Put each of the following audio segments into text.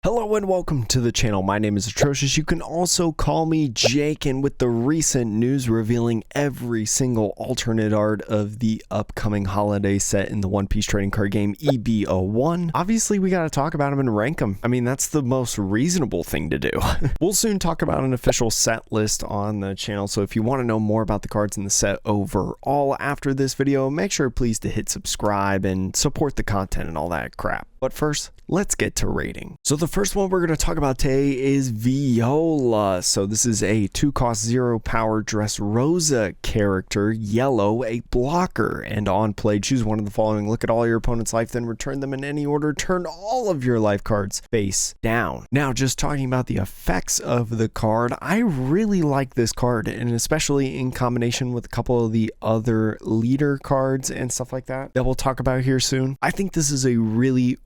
Hello and welcome to the channel. My name is Atrocious. You can also call me Jake, and with the recent news revealing every single alternate art of the upcoming holiday set in the One Piece trading card game EB01, obviously we gotta talk about them and rank them. I mean, that's the most reasonable thing to do. We'll soon talk about an official set list on the channel, so if you want to know more about the cards in the set overall after this video, make sure please to hit subscribe and support the content and all that crap. But first, let's get to rating. So the first one we're going to talk about today is Viola. So this is a 2-cost 0 power Dressrosa character, yellow, a blocker, and on play choose one of the following. Look at all your opponent's life, then return them in any order. Turn all of your life cards face down. Now, just talking about the effects of the card, I really like this card, and especially in combination with a couple of the other leader cards and stuff like that we'll talk about here soon. I think this is a really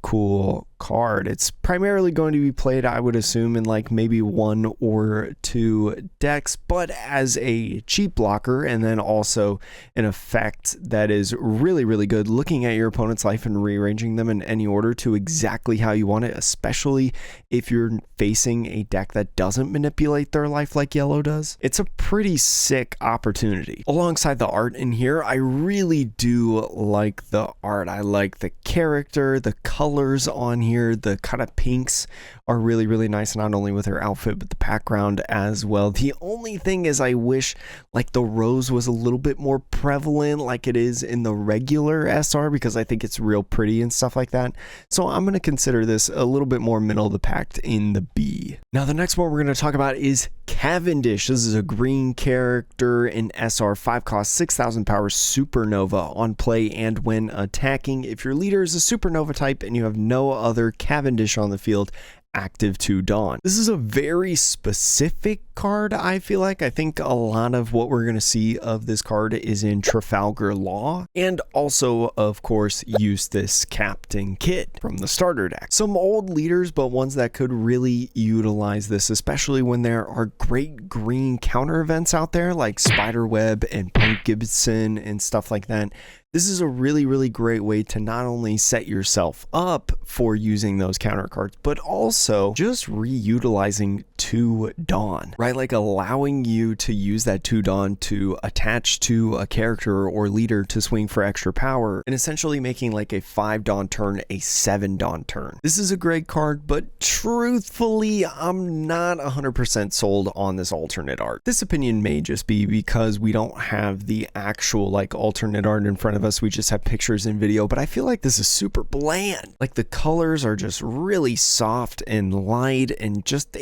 cool card. It's primarily going to be played, I would assume, in like maybe 1 or 2 decks, but as a cheap blocker, and then also an effect that is really good, looking at your opponent's life and rearranging them in any order to exactly how you want it, especially if you're facing a deck that doesn't manipulate their life like yellow does. It's a pretty sick opportunity. Alongside the art in here, I really do like the art. I like the character, the colors on here, the kind of pinks are really nice, not only with her outfit but the background as well. The only thing is, I wish like the rose was a little bit more prevalent like it is in the regular SR, because I think it's real pretty and stuff like that. So I'm going to consider this a little bit more middle of the pack in the B. Now the next one we're going to talk about is Cavendish. This is a green character in SR, 5-cost 6,000 power supernova. On play and when attacking, if your leader is a supernova type and you have no other Cavendish on the field, active to dawn. This is a very specific card, I feel like. I think a lot of what we're going to see of this card is in Trafalgar Law, and also, of course, Eustace Captain Kidd from the starter deck. Some old leaders, but ones that could really utilize this, especially when there are great green counter events out there like Spiderweb and Punk Gibson and stuff like that. This is a really great way to not only set yourself up for using those counter cards, but also just reutilizing 2 Dawn, right? Like allowing you to use that 2 Dawn to attach to a character or leader to swing for extra power, and essentially making like a 5 Dawn turn a 7 Dawn turn. This is a great card, but truthfully, I'm not 100% sold on this alternate art. This opinion may just be because we don't have the actual like alternate art in front of us. We just have pictures and video, but I feel like this is super bland. Like the colors are just really soft and light, and just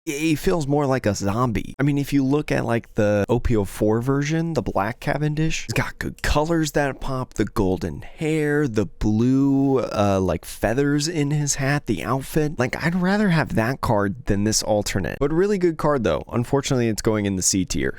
it feels more like a zombie. I mean, if you look at like the OPO4 version, the black Cavendish, it's got good colors that pop, the golden hair, the blue like feathers in his hat, the outfit. Like, I'd rather have that card than this alternate, but really good card though. Unfortunately, it's going in the C tier.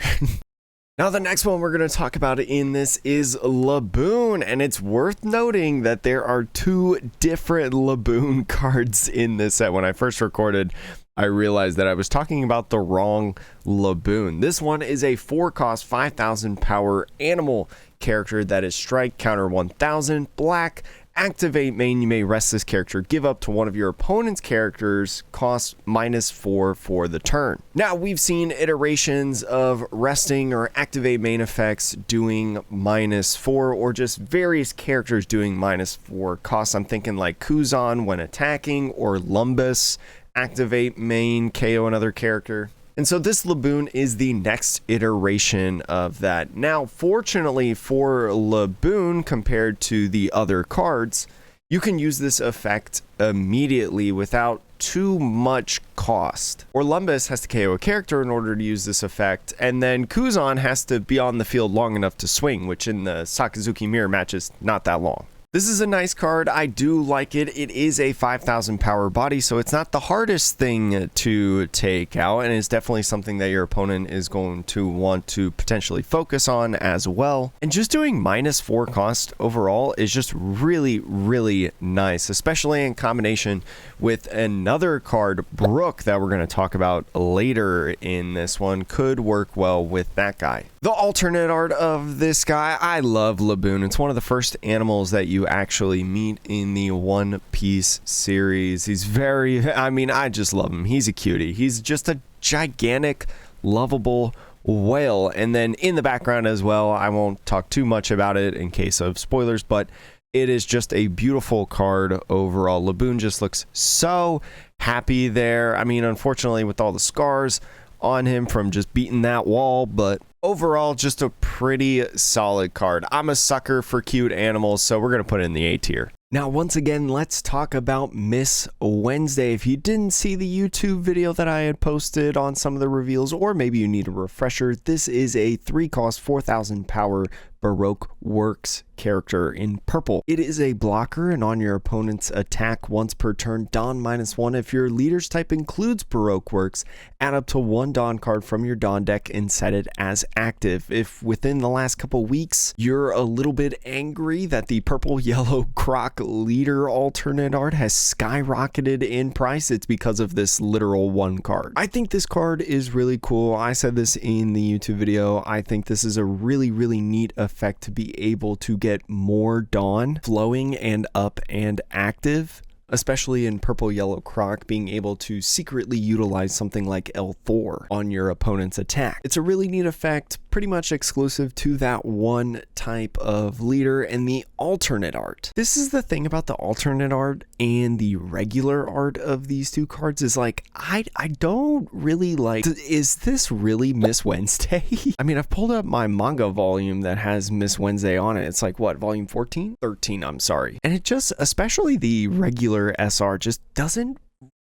Now the next one we're going to talk about in this is Laboon, and it's worth noting that there are 2 different Laboon cards in this set. When I first recorded, I realized that I was talking about the wrong Laboon. This one is a 4-cost 5,000 power animal character that is strike, counter 1,000, black. Activate main, you may rest this character, give up to one of your opponent's characters, cost -4 for the turn. Now, we've seen iterations of resting or activate main effects doing -4, or just various characters doing -4 costs. I'm thinking like Kuzan when attacking, or Lumbus, activate main, KO another character. And so this Laboon is the next iteration of that. Now, fortunately for Laboon, compared to the other cards, you can use this effect immediately without too much cost. Or Lumbus has to KO a character in order to use this effect, and then Kuzan has to be on the field long enough to swing, which in the Sakazuki Mirror match is not that long. This is a nice card. I do like it. It is a 5,000 power body, so it's not the hardest thing to take out, and it's definitely something that your opponent is going to want to potentially focus on as well. And just doing -4 cost overall is just really nice, especially in combination with another card, Brook, that we're going to talk about later in this one. Could work well with that guy. The alternate art of this guy, I love Laboon. It's one of the first animals that you you actually meet in the One Piece series. He's very, I mean, I just love him. He's a cutie. He's just a gigantic, lovable whale. And then in the background as well, I won't talk too much about it in case of spoilers, but it is just a beautiful card overall. Laboon just looks so happy there. I mean, unfortunately, with all the scars on him from just beating that wall, but overall, just a pretty solid card. I'm a sucker for cute animals, so we're going to put it in the A tier. Now, once again, let's talk about Miss Wednesday. If you didn't see the YouTube video that I had posted on some of the reveals, or maybe you need a refresher, this is a 3-cost, 4,000 power Baroque Works character in purple. It is a blocker, and on your opponent's attack once per turn, Dawn -1. If your leader's type includes Baroque Works, add up to 1 Dawn card from your Dawn deck and set it as active. If within the last couple weeks you're a little bit angry that the purple yellow croc leader alternate art has skyrocketed in price, it's because of this literal 1 card. I think this card is really cool. I said this in the YouTube video. I think this is a really neat effect to be able to get more Dawn flowing and up and active, especially in purple yellow croc, being able to secretly utilize something like L4 on your opponent's attack. It's a really neat effect, pretty much exclusive to that one type of leader and the alternate art. This is the thing about the alternate art and the regular art of these two cards is like, I don't really like, is this really Miss Wednesday? I mean, I've pulled up my manga volume that has Miss Wednesday on it. It's like, what, volume 14? 13, I'm sorry. And it just, especially the regular SR, just doesn't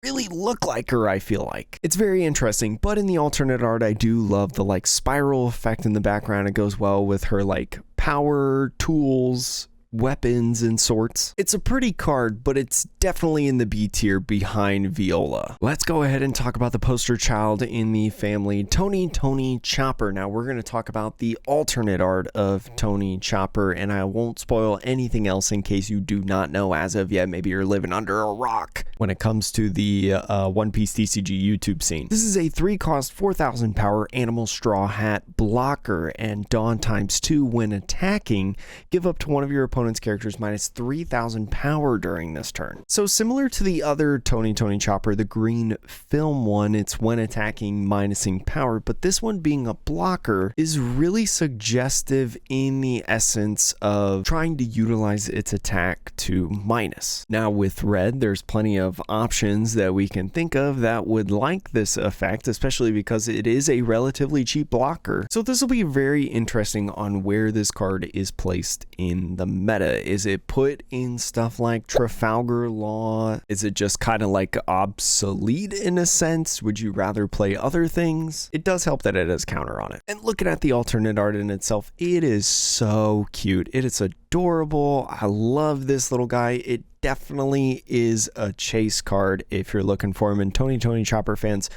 really look like her, I feel like. It's very interesting, but in the alternate art, I do love the like spiral effect in the background. It goes well with her like power, tools, weapons and sorts. It's a pretty card, but it's definitely in the B tier behind Viola. Let's go ahead and talk about the poster child in the family, Tony Chopper. Now we're going to talk about the alternate art of Tony Chopper, and I won't spoil anything else in case you do not know as of yet. Maybe you're living under a rock when it comes to the One Piece TCG YouTube scene. This is a 3-cost, 4,000 power animal straw hat blocker, and Dawn ×2 when attacking. Give up to one of your opponent's characters -3,000 power during this turn. So similar to the other Tony Chopper, the green film one, it's when attacking minusing power, but this one being a blocker is really suggestive in the essence of trying to utilize its attack to minus. Now with red, there's plenty of options that we can think of that would like this effect, especially because it is a relatively cheap blocker. So this will be very interesting on where this card is placed in the meta. Is it put in stuff like Trafalgar Law? Is it just kind of like obsolete in a sense? Would you rather play other things? It does help that it has counter on it. And looking at the alternate art in itself, it is so cute. It is adorable. I love this little guy. It definitely is a chase card if you're looking for him. And Tony Chopper fans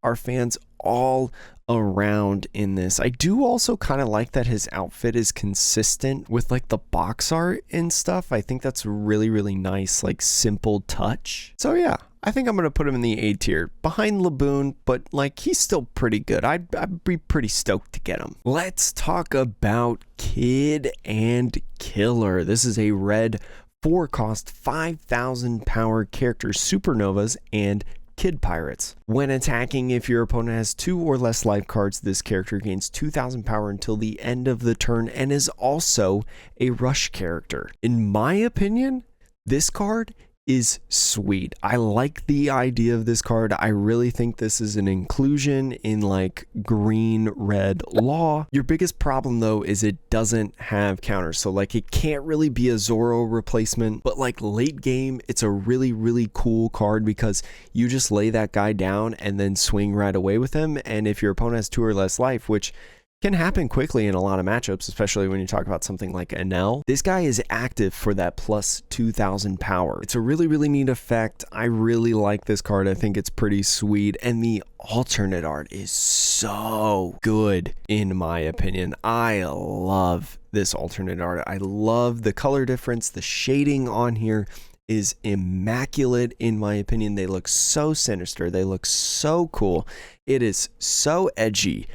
are fans all around in this. I do also kind of like that his outfit is consistent with like the box art and stuff. I think that's really nice, like simple touch. So yeah, I think I'm going to put him in the A tier behind Laboon, but like he's still pretty good. I'd be pretty stoked to get him. Let's talk about Kid and Killer. This is a red 4-cost, 5,000 power character, supernovas and Kid Pirates. When attacking, if your opponent has 2 or less life cards, this character gains 2,000 power until the end of the turn and is also a rush character. In my opinion, this card is sweet. I like the idea of this card. I really think this is an inclusion in like green red law. Your biggest problem though is it doesn't have counters, so like it can't really be a Zoro replacement, but like late game it's a really cool card because you just lay that guy down and then swing right away with him. And if your opponent has 2 or less life, which can happen quickly in a lot of matchups, especially when you talk about something like Hanal, this guy is active for that plus 2,000 power. It's a really neat effect. I really like this card. I think it's pretty sweet, and the alternate art is so good in my opinion. I love this alternate art. I love the color difference. The shading on here is immaculate in my opinion. They look so sinister. They look so cool. It is so edgy.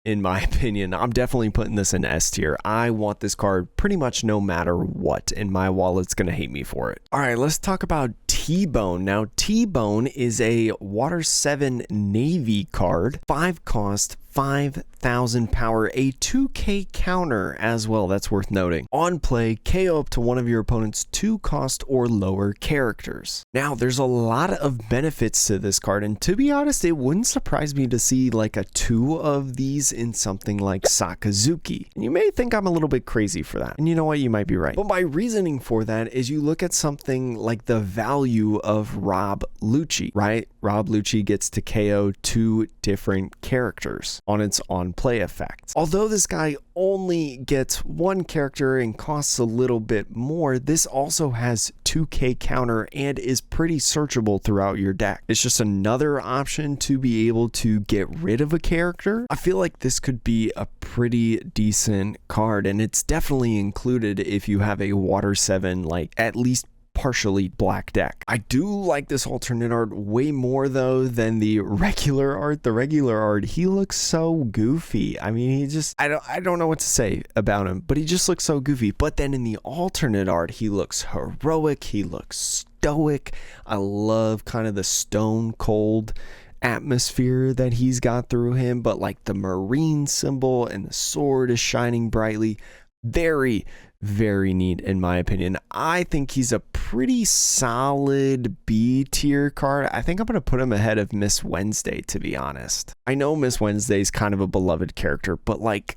in my opinion. I'm definitely putting this in S tier. I want this card pretty much no matter what, and my wallet's gonna hate me for it. All right, let's talk about TBone. Now, TBone is a Water 7 Navy card, 5 cost, 5,000 power, a 2k counter as well. That's worth noting. On play, KO up to one of your opponent's 2 cost or lower characters. Now, there's a lot of benefits to this card, and to be honest, it wouldn't surprise me to see like a 2 of these in something like Sakazuki. And you may think I'm a little bit crazy for that, and you know what, you might be right. But my reasoning for that is you look at something like the value of Rob Lucci, right? Rob Lucci gets to KO 2 different characters on its on-play effects. Although this guy only gets 1 character and costs a little bit more, this also has 2k counter and is pretty searchable throughout your deck. It's just another option to be able to get rid of a character. I feel like this could be a pretty decent card, and it's definitely included if you have a Water 7, like at least partially black deck. I do like this alternate art way more though than the regular art. The regular art, he looks so goofy. I mean, he just, I don't know what to say about him, but he just looks so goofy. But then in the alternate art, he looks heroic, he looks stoic. I love kind of the stone cold atmosphere that he's got through him, but like the marine symbol and the sword is shining brightly. Very, very neat in my opinion. I think he's a pretty solid B tier card. I think I'm going to put him ahead of Miss Wednesday, to be honest. I know Miss Wednesday is kind of a beloved character, but like,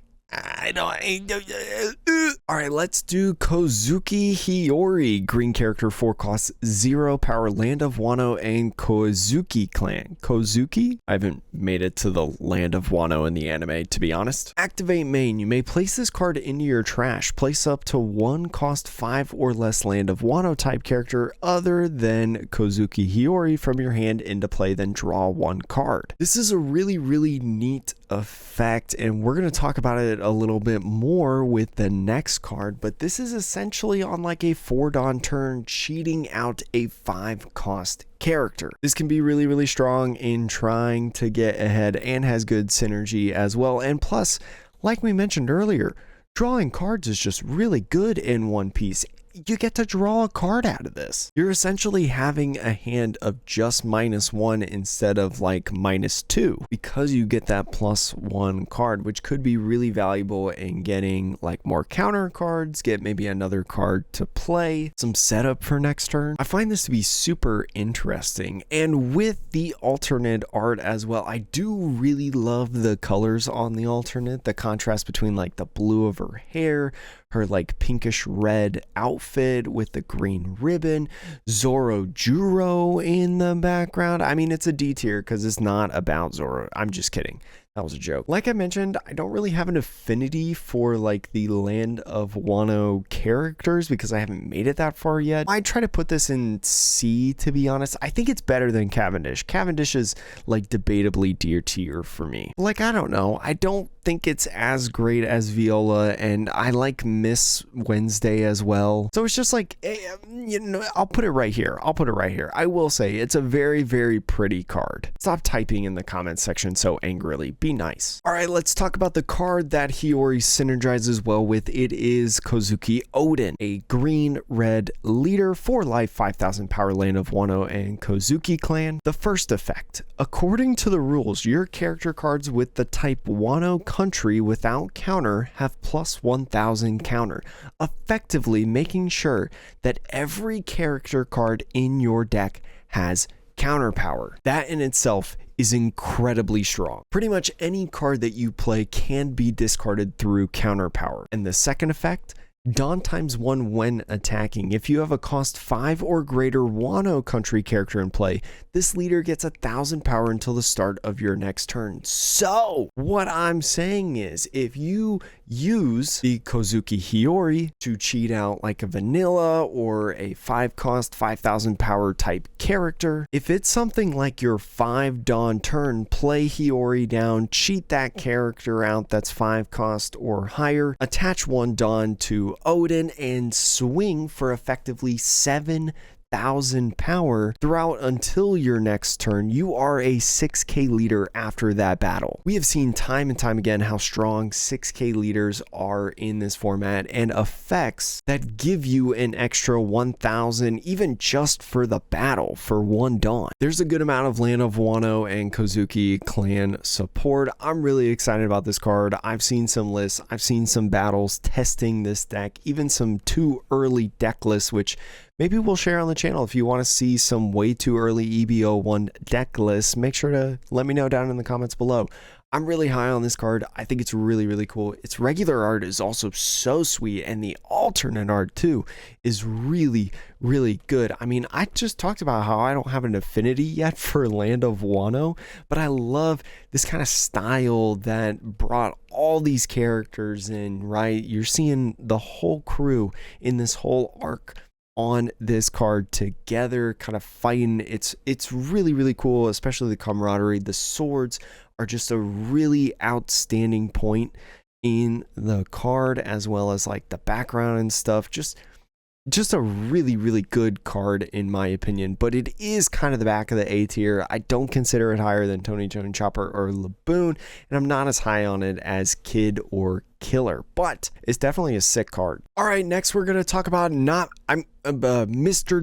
all right, let's do Kazuki Hiori. Green character, 4 costs, 0 power, Land of Wano and Kozuki clan. Kozuki? I haven't made it to the Land of Wano in the anime, to be honest. Activate main. You may place this card into your trash. Place up to 1 cost 5 or less Land of Wano type character other than Kazuki Hiori from your hand into play, then draw 1 card. This is a really, really neat effect, and we're going to talk about it a little bit more with the next card, but this is essentially on like a 4 Dawn turn cheating out a 5 cost character. This can be really, really strong in trying to get ahead and has good synergy as well. And plus, like we mentioned earlier, drawing cards is just really good in One Piece. You get to draw a card out of this. You're essentially having a hand of just -1 instead of like -2 because you get that +1 card, which could be really valuable in getting like more counter cards, get maybe another card to play, some setup for next turn. I find this to be super interesting, and with the alternate art as well, I do really love the colors on the alternate, the contrast between like the blue of her hair, her like pinkish red outfit with the green ribbon, Zoro Juro in the background. I mean, it's a D tier because it's not about Zoro. I'm just kidding. That was a joke. Like I mentioned, I don't really have an affinity for like the Land of Wano characters because I haven't made it that far yet. I try to put this in C, to be honest. I think it's better than Cavendish. Cavendish is like debatably D tier for me. Like, I don't know. I don't think it's as great as Viola, and I like Miss Wednesday as well. So it's just like, you know, I'll put it right here. I'll put it right here. I will say it's a very, very pretty card. Stop typing in the comments section so angrily. Be nice. All right, let's talk about the card that Hiori synergizes well with. It is Kazuki Odin, a green-red leader, 4 life, 5,000 power, Land of Wano and Kozuki clan. The first effect, according to the rules, your character cards with the type Wano country without counter have +1,000 counter, effectively making sure that every character card in your deck has counter power. That in itself is incredibly strong. Pretty much any card that you play can be discarded through counter power. And the second effect, Dawn ×1 when attacking. If you have a cost 5 or greater Wano country character in play, this leader gets 1,000 power until the start of your next turn. So what I'm saying is, if you use the Kazuki Hiori to cheat out like a vanilla or a 5 cost 5,000 power type character, if it's something like your 5 Dawn turn, play Hiori down, cheat that character out that's 5 cost or higher, attach 1 Dawn to Odin and swing for effectively 7 1,000 power throughout until your next turn. You are a 6k leader after that battle. We have seen time and time again how strong 6k leaders are in this format, and effects that give you an extra 1,000 even just for the battle for one Dawn. There's a good amount of Land of Wano and Kazuki clan support. I'm really excited about this card. I've seen some lists, I've seen some battles testing this deck, even some too early deck lists, which maybe we'll share on the channel. If you want to see some way too early EB01 deck lists, make sure to let me know down in the comments below. I'm really high on this card. I think it's really, really cool. Its regular art is also so sweet, and the alternate art too is really, really good. I mean, I just talked about how I don't have an affinity yet for Land of Wano, but I love this kind of style that brought all these characters in, right? You're seeing the whole crew in this whole arc on this card together, kind of fighting. It's really, really cool, especially the camaraderie. The swords are just a really outstanding point in the card, as well as like the background and stuff. Just a really, really good card in my opinion, but it is kind of the back of the A tier. I don't consider it higher than Tony Chopper or Laboon, and I'm not as high on it as Kid or Killer, but it's definitely a sick card. All right, next we're going to talk about Mr.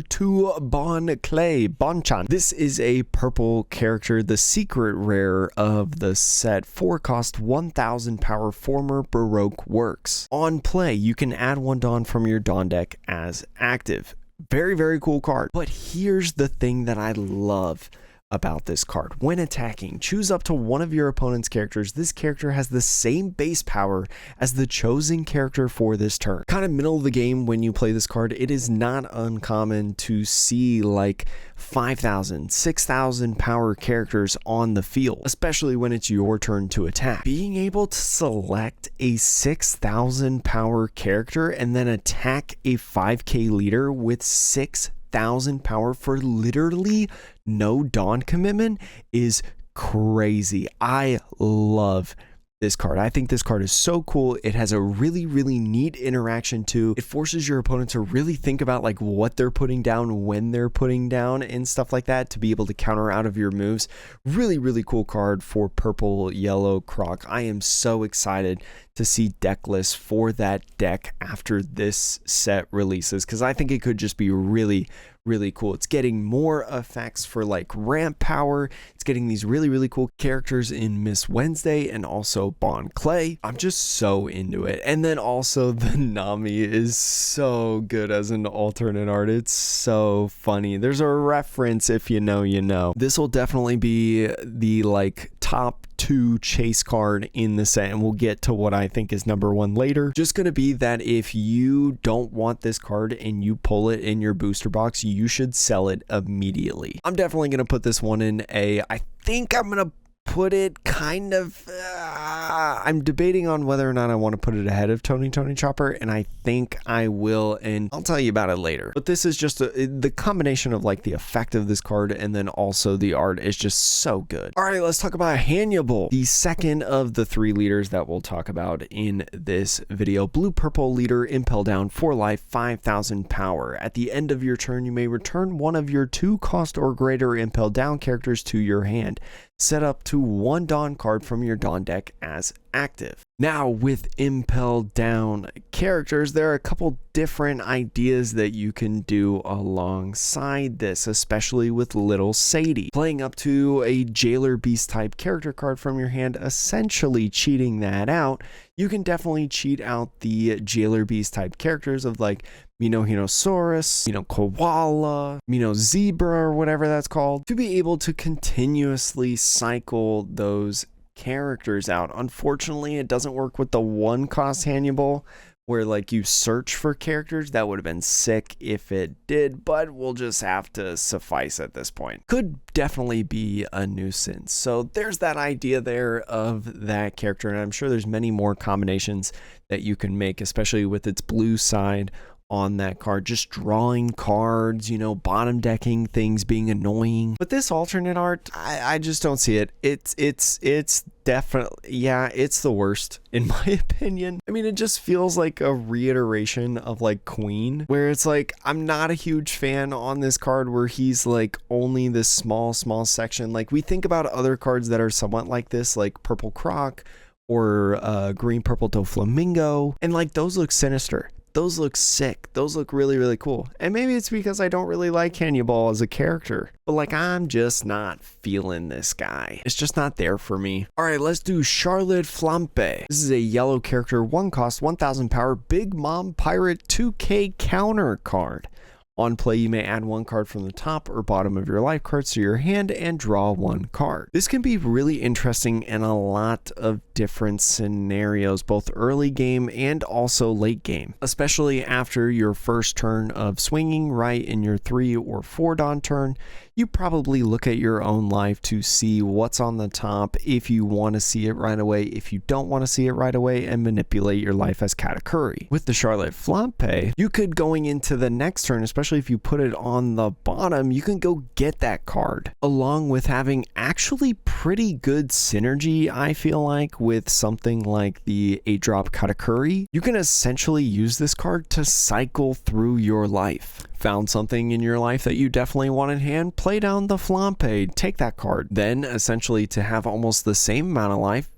TBone Bonchan. This is a purple character, the secret rare of the set. 4-cost, 1,000 power, former Baroque works. On play, you can add one Dawn from your Dawn deck as active. Very, very cool card. But here's the thing that I love about this card. When attacking, choose up to one of your opponent's characters. This character has the same base power as the chosen character for this turn. Kind of middle of the game when you play this card. It is not uncommon to see like 5,000, 6,000 power characters on the field, especially when it's your turn to attack. Being able to select a 6,000 power character and then attack a 5k leader with 6,000 power for literally no Dawn commitment is crazy. I love this card. I think this card is so cool. It has a really, really neat interaction too. It forces your opponent to really think about like what they're putting down, when they're putting down, and stuff like that to be able to counter out of your moves. Really, really cool card for purple yellow croc. I am so excited to see deck lists for that deck after this set releases, because I think it could just be really, really cool. It's getting more effects for like ramp power. It's getting these really, really cool characters in Miss Wednesday and also Bon Clay. I'm just so into it. And then also the Nami is so good as an alternate art. It's so funny. There's a reference, if you know, you know. This will definitely be the like top 2 chase card in the set, and we'll get to what I think is number 1 later. Just gonna be that if you don't want this card and you pull it in your booster box, you should sell it immediately. I'm definitely gonna put this one in A. I think I'm gonna put it kind of I'm debating on whether or not I want to put it ahead of Tony Chopper, and I think I will, and I'll tell you about it later. But this is just the combination of like the effect of this card and then also the art is just so good. All right, let's talk about Hanal, the second of the 3 leaders that we'll talk about in this video. Blue purple leader, impel down, 4 life, 5,000 power. At the end of your turn, you may return one of your 2-cost or greater impel down characters to your hand. Set up to 1 Dawn card from your Dawn deck as active. Now, with impel down characters, there are a couple different ideas that you can do alongside this, especially with Little Sadie. Playing up to a Jailer Beast type character card from your hand, essentially cheating that out. You can definitely cheat out the Jailer Beast type characters of like Minohinosaurus, Koala, Zebra, or whatever that's called, to be able to continuously cycle those characters out. Unfortunately, it doesn't work with the 1-cost Hanal, where like you search for characters. That would have been sick if it did, but we'll just have to suffice at this point. Could definitely be a nuisance. So there's that idea there of that character, and I'm sure there's many more combinations that you can make, especially with its blue side on that card. Just drawing cards, bottom decking things, being annoying. But this alternate art, I just don't see it. It's definitely, yeah, it's the worst in my opinion. I mean, it just feels like a reiteration of like Queen, where it's like, I'm not a huge fan on this card where he's like only this small section. Like, we think about other cards that are somewhat like this, like Purple Croc or Green Purple Doflamingo, and like those look sinister. Those look sick. Those look really cool. And maybe it's because I don't really like Cannibal as a character, but like, I'm just not feeling this guy. It's just not there for me. All right, let's do Charlotte Flampe. This is a yellow character, 1 cost, 1000 power, Big Mom Pirate 2K counter card. On play, you may add 1 card from the top or bottom of your life cards to your hand and draw 1 card. This can be really interesting in a lot of different scenarios, both early game and also late game, especially after your first turn of swinging. Right in your 3 or 4 dawn turn, you probably look at your own life to see what's on the top, if you want to see it right away, if you don't want to see it right away, and manipulate your life as Katakuri. With the Charlotte Flampe, you could, going into the next turn, especially if you put it on the bottom, you can go get that card, along with having actually pretty good synergy, I feel like, with something like the 8-drop Katakuri. You can essentially use this card to cycle through your life. Found something in your life that you definitely want in hand, play down the Flampe, take that card. Then, essentially, to have almost the same amount of life,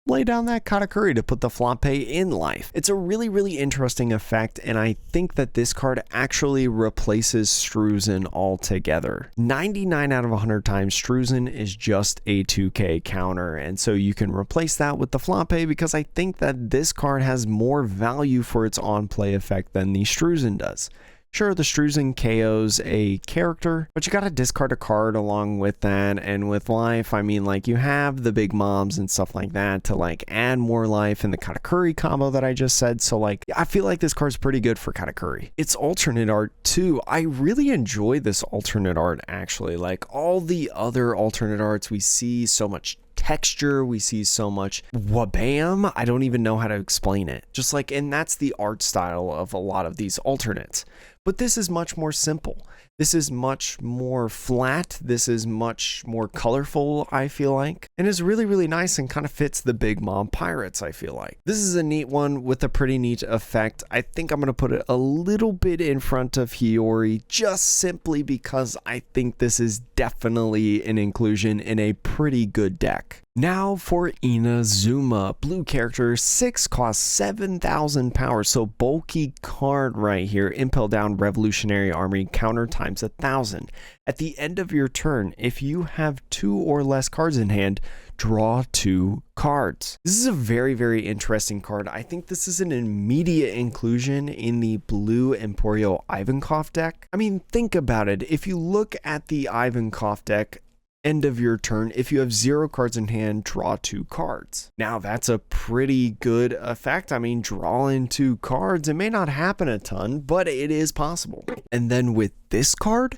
lay down that Katakuri to put the Flampe in life. It's a really interesting effect, and I think that this card actually replaces Struzen altogether. 99 out of 100 times, Struzen is just a 2K counter, and so you can replace that with the Flampe, because I think that this card has more value for its on-play effect than the Struzen does. Sure, the Struzen KOs a character, but you gotta discard a card along with that, and with life, I mean, like, you have the big moms and stuff like that to like add more life in the Katakuri combo that I just said, so like, I feel like this card's pretty good for Katakuri. It's alternate art too. I really enjoy this alternate art, actually. Like, all the other alternate arts, we see so much texture, we see so much wabam, I don't even know how to explain it. Just like, and that's the art style of a lot of these alternates. But this is much more simple. This is much more flat. This is much more colorful, I feel like. And is really nice and kind of fits the Big Mom Pirates, I feel like. This is a neat one with a pretty neat effect. I think I'm going to put it a little bit in front of Hiori, just simply because I think this is definitely an inclusion in a pretty good deck. Now for Ena Zuma, blue character, 6 cost, 7,000 power, so bulky card right here. Impel down Revolutionary Army, counter times 1,000. At the end of your turn, if you have 2 or less cards in hand, draw 2 cards. This is a very interesting card. I think this is an immediate inclusion in the blue Emporio Ivankov deck. I mean, think about it. If you look at the Ivankov deck, end of your turn, if you have 0 cards in hand, draw 2 cards. Now that's a pretty good effect. I mean, drawing 2 cards, it may not happen a ton, but it is possible. And then with this card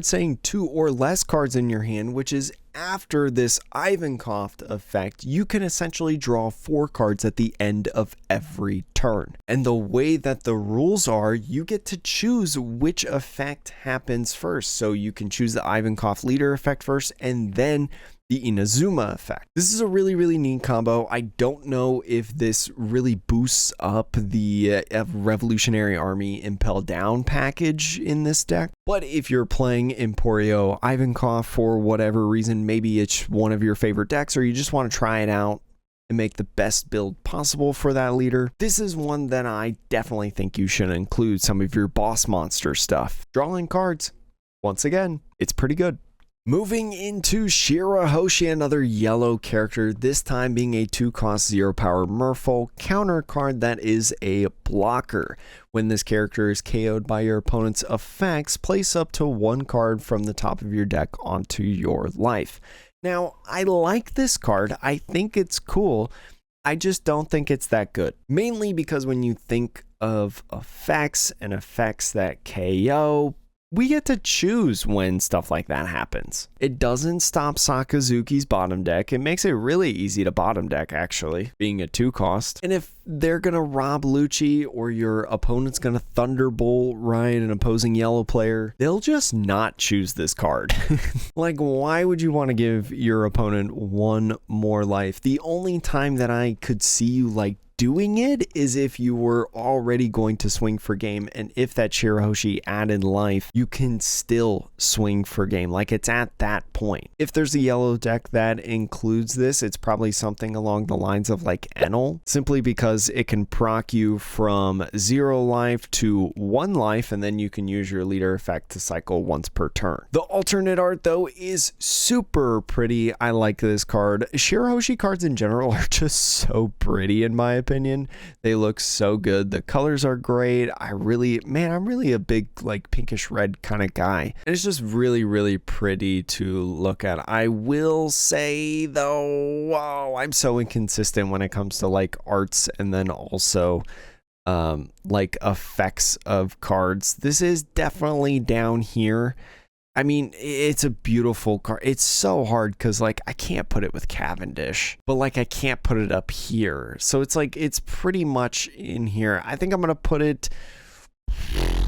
saying 2 or less cards in your hand, which is after this Ivankov effect, you can essentially draw 4 cards at the end of every turn. And the way that the rules are, you get to choose which effect happens first. So you can choose the Ivankov leader effect first, and then the Ena Zuma effect. This is a really neat combo. I don't know if this really boosts up the Revolutionary Army Impel Down package in this deck, but if you're playing Emporio Ivankov for whatever reason, maybe it's one of your favorite decks, or you just want to try it out and make the best build possible for that leader, this is one that I definitely think you should include some of your boss monster stuff. Drawing cards, once again, it's pretty good. Moving into Shiroshi, another yellow character, this time being a 2 cost 0 power Merfolk counter card that is a blocker. When this character is KO'd by your opponent's effects, place up to 1 card from the top of your deck onto your life. Now, I like this card. I think it's cool. I just don't think it's that good. Mainly because when you think of effects and effects that KO, we get to choose when stuff like that happens. It doesn't stop Sakazuki's bottom deck. It makes it really easy to bottom deck, actually, being a 2 cost. And if they're going to rob Lucci or your opponent's going to Thunderbolt, right, an opposing yellow player, they'll just not choose this card. Like, why would you want to give your opponent 1 more life? The only time that I could see you, like, doing it is if you were already going to swing for game, and if that Shiroshi added life, you can still swing for game. Like, it's at that point. If there's a yellow deck that includes this, it's probably something along the lines of like Hanal, simply because it can proc you from 0 life to 1 life, and then you can use your leader effect to cycle once per turn. The alternate art, though, is super pretty. I like this card. Shiroshi cards in general are just so pretty in my opinion. They look so good. The colors are great. I'm really a big like pinkish red kind of guy, and it's just really pretty to look at. I will say though, wow, I'm so inconsistent when it comes to like arts and then also like effects of cards. This is definitely down here. I mean, it's a beautiful card. It's so hard because, like, I can't put it with Cavendish, but, like, I can't put it up here. So it's, like, it's pretty much in here. I think I'm going to put it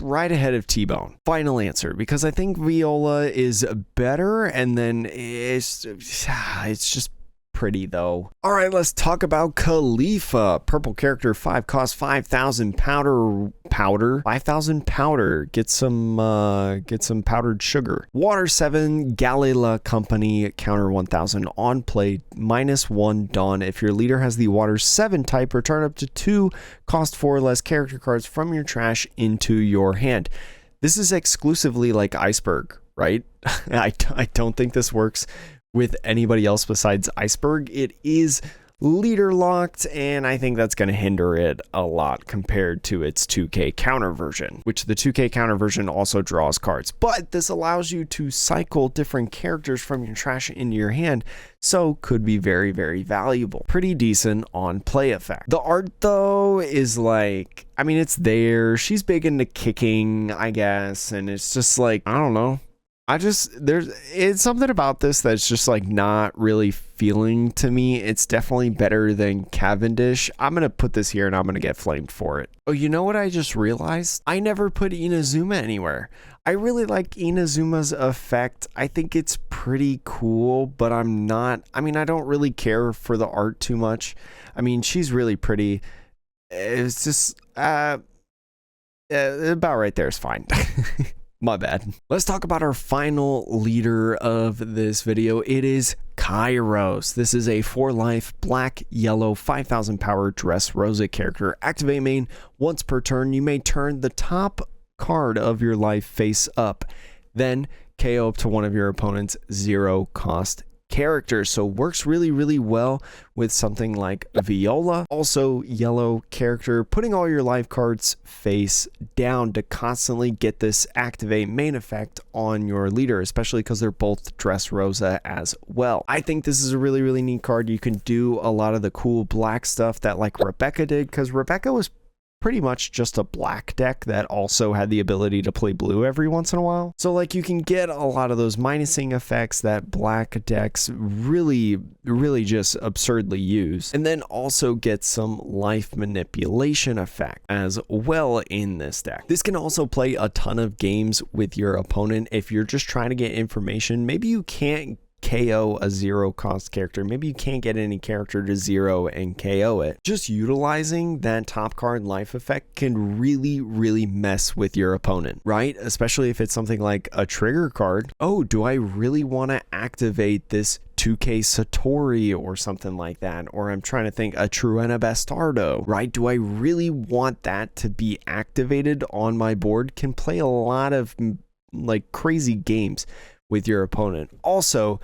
right ahead of TBone. Final answer, because I think Viola is better, and then it's just pretty though. All right, let's talk about Khalifa. Purple character, 5 cost, 5,000 powder. 5,000 powder. Get some powdered sugar. Water 7, Galila Company, counter 1,000 on play, -1 Dawn. If your leader has the Water 7 type, return up to 2 cost 4 or less character cards from your trash into your hand. This is exclusively like Iceberg, right? I don't think this works with anybody else besides Iceberg. It is leader locked, and I think that's going to hinder it a lot compared to its 2K counter version, which the 2K counter version also draws cards. But this allows you to cycle different characters from your trash into your hand, so could be very valuable. Pretty decent on play effect. The art though is like, I mean, it's there. She's big into kicking, I guess, and it's just like, I don't know. It's something about this that's just like not really feeling to me. It's definitely better than Cavendish. I'm going to put this here and I'm going to get flamed for it. Oh, you know what I just realized? I never put Ena Zuma anywhere. I really like Ena Zuma's effect. I think it's pretty cool, but I don't really care for the art too much. I mean, she's really pretty. It's just, about right there is fine. My bad. Let's talk about our final leader of this video. It is Cyos. This is a 4-life, black, yellow, 5,000 power Dressrosa character. Activate main once per turn. You may turn the top card of your life face up, then KO up to one of your opponent's 0 cost characters. So works really well with something like Viola. Also yellow character, putting all your life cards face down to constantly get this activate main effect on your leader, especially because they're both Dressrosa as well. I think this is a really neat card. You can do a lot of the cool black stuff that like Rebecca did, because Rebecca was pretty much just a black deck that also had the ability to play blue every once in a while. So like you can get a lot of those minusing effects that black decks really just absurdly use, and then also get some life manipulation effect as well in this deck. This can also play a ton of games with your opponent if you're just trying to get information. Maybe you can't KO a 0 cost character. Maybe you can't get any character to 0 and KO it. Just utilizing that top card life effect can really mess with your opponent, right? Especially if it's something like a trigger card. Oh, do I really want to activate this 2K Satori or something like that? Or I'm trying to think, a Truena Bastardo, right? Do I really want that to be activated on my board? Can play a lot of like crazy games with your opponent. Also,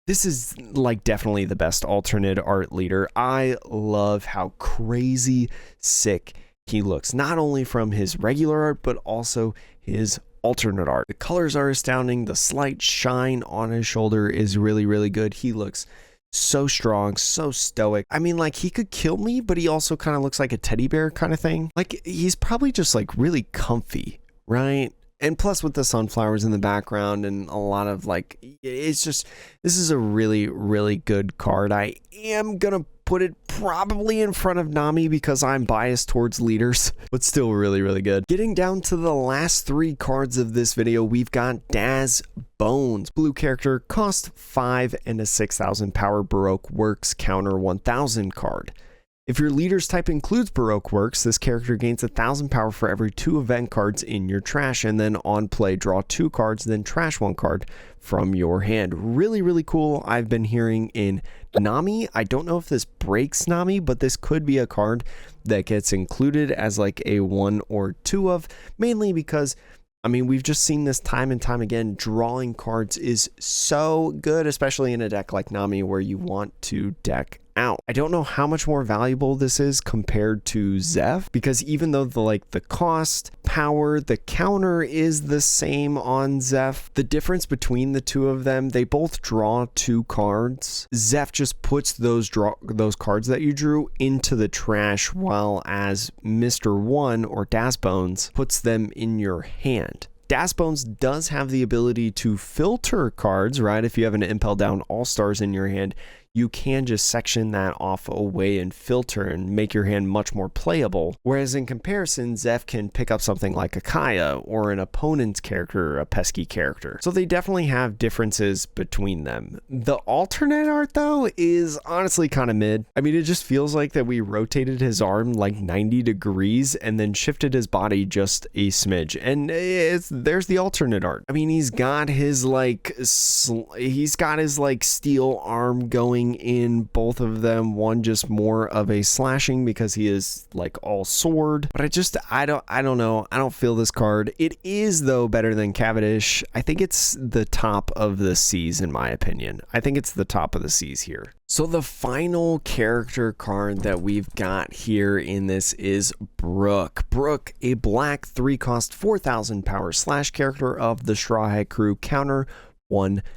this is like definitely the best alternate art leader. I love how crazy sick he looks, not only from his regular art, but also his alternate art. The colors are astounding. The slight shine on his shoulder is really good. He looks so strong, so stoic. I mean, like, he could kill me, but he also kind of looks like a teddy bear kind of thing. Like, he's probably just like really comfy, right? And plus with the sunflowers in the background and a lot of like, it's just, this is a really, really good card. I am gonna put it probably in front of Nami because I'm biased towards leaders, but still really, really good. Getting down to the last 3 cards of this video, we've got TBone. Blue character, cost 5 and a 6,000 power Baroque Works counter 1,000 card. If your leader's type includes Baroque Works, this character gains 1,000 power for every 2 event cards in your trash, and then on play, draw 2 cards, then trash 1 card from your hand. Really, really cool. I've been hearing in Nami. I don't know if this breaks Nami, but this could be a card that gets included as like a 1 or 2 of, mainly because I mean, we've just seen this time and time again. Drawing cards is so good, especially in a deck like Nami where you want to deck out. I don't know how much more valuable this is compared to Zeph, because even though the cost, power, the counter is the same on Zeph, the difference between the 2 of them, they both draw 2 cards. Zeph just puts those cards that you drew into the trash, while as Mr. One or TBone puts them in your hand. TBone does have the ability to filter cards, right? If you have an Impel Down All-Stars in your hand, you can just section that off away and filter and make your hand much more playable. Whereas in comparison, Zeph can pick up something like a Kaya or an opponent's character, a pesky character. So they definitely have differences between them. The alternate art though is honestly kind of mid. I mean, it just feels like that we rotated his arm like 90 degrees and then shifted his body just a smidge. And there's the alternate art. I mean, he's got his like steel arm going in both of them, one just more of a slashing because he is like all sword, but I don't know, I don't feel this card. It is though better than Cavendish. I think it's the top of the C's in my opinion. I think it's the top of the C's here. So the final character card that we've got here in this is Brook. Brook, a black 3 cost 4,000 power slash character of the Straw Hat Crew, counter 1,000.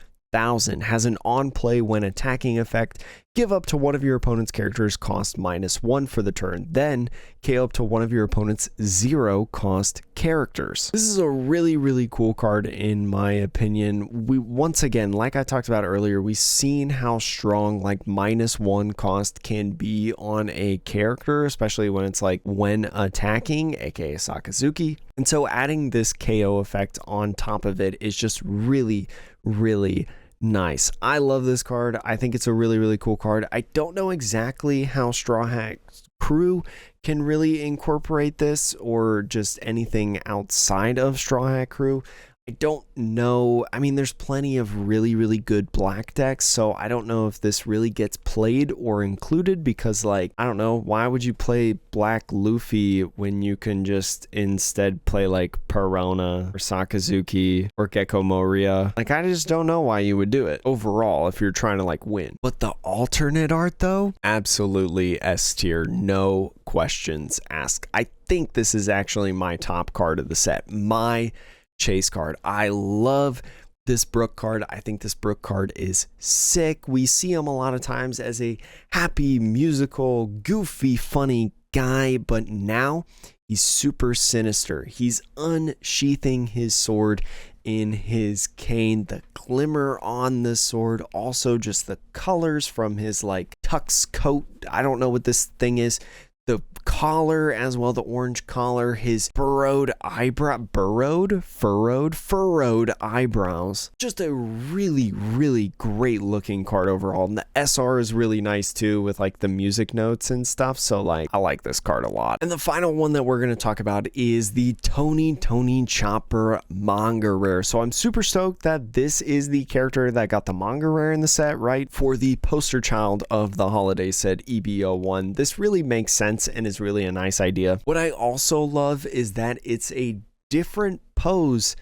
Has an on play when attacking effect. Give up to one of your opponent's characters cost -1 for the turn. Then KO up to one of your opponent's 0 cost characters. This is a really, really cool card in my opinion. We once again, like I talked about earlier, we've seen how strong like -1 cost can be on a character, especially when it's like when attacking, aka Sakazuki. And so adding this KO effect on top of it is just really, really nice. I love this card. I think it's a really, really cool card. I don't know exactly how Straw Hat Crew can really incorporate this or just anything outside of Straw Hat Crew. I don't know. I mean, there's plenty of really, really good black decks, so I don't know if this really gets played or included because, like, I don't know, why would you play black Luffy when you can just instead play, like, Perona or Sakazuki or Gecko Moria? Like, I just don't know why you would do it overall if you're trying to, like, win. But the alternate art, though, absolutely S tier, no questions asked. I think this is actually my top card of the set. My chase card. I love this Brook card. I think this Brook card is sick. We see him a lot of times as a happy, musical, goofy, funny guy, but now he's super sinister. He's unsheathing his sword in his cane. The glimmer on the sword, also just the colors from his like tux coat. I don't know what this thing is. The collar as well, the orange collar, his furrowed eyebrows. Just a really, really great looking card overall. And the SR is really nice too with like the music notes and stuff. So like, I like this card a lot. And the final one that we're going to talk about is the Tony Chopper manga rare. So I'm super stoked that this is the character that got the manga rare in the set, right? For the poster child of the holiday set, EB01. This really makes sense and is really a nice idea. What I also love is that it's a different pose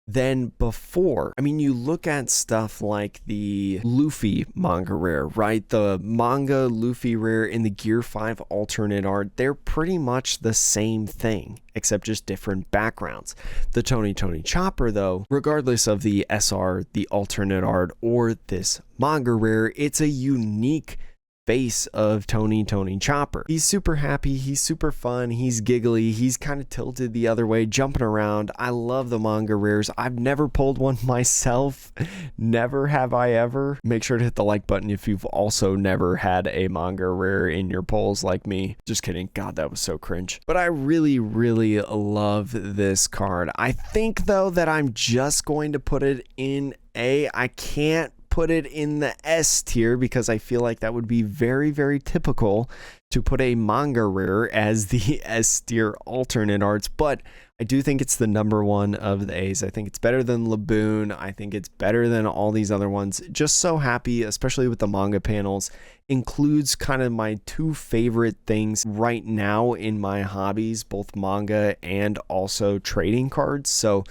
than before. I mean, you look at stuff like the Luffy manga rare, right? The manga Luffy rare in the Gear 5 alternate art, they're pretty much the same thing, except just different backgrounds. The Tony Chopper, though, regardless of the SR, the alternate art, or this manga rare, it's a unique face of Tony Chopper. He's super happy, he's super fun, he's giggly, he's kind of tilted the other way, jumping around. I love the manga rares. I've never pulled one myself. Never have I ever. Make sure to hit the like button if you've also never had a manga rare in your pulls like me. Just kidding. God, that was so cringe. But I really, really love this card. I think though that I'm just going to put it in A. I can't put it in the S tier because I feel like that would be very, very typical to put a manga rare as the S tier alternate arts, but I do think it's the number one of the A's. I think it's better than Laboon. I think it's better than all these other ones. Just so happy, especially with the manga panels. Includes kind of my two favorite things right now in my hobbies, both manga and also trading cards. So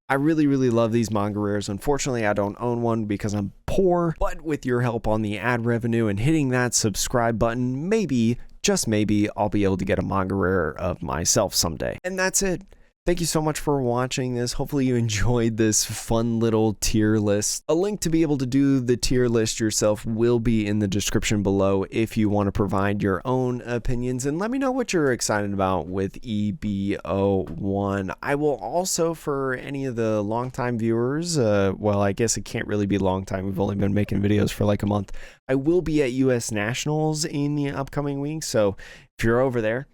I really, really love these manga rares. Unfortunately, I don't own one because I'm poor, but with your help on the ad revenue and hitting that subscribe button, maybe, just maybe, I'll be able to get a manga rare of myself someday. And that's it. Thank you so much for watching this. Hopefully you enjoyed this fun little tier list. A link to be able to do the tier list yourself will be in the description below if you want to provide your own opinions. And let me know what you're excited about with EB01. I will also, for any of the longtime viewers, well, I guess it can't really be long time. We've only been making videos for like a month. I will be at US Nationals in the upcoming week. So if you're over there,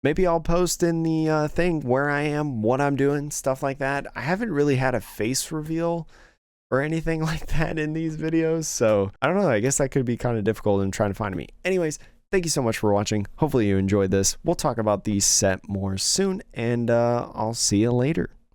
maybe I'll post in the thing where I am, what I'm doing, stuff like that. I haven't really had a face reveal or anything like that in these videos, so I don't know. I guess that could be kind of difficult in trying to find me. Anyways, thank you so much for watching. Hopefully you enjoyed this. We'll talk about the set more soon, and I'll see you later.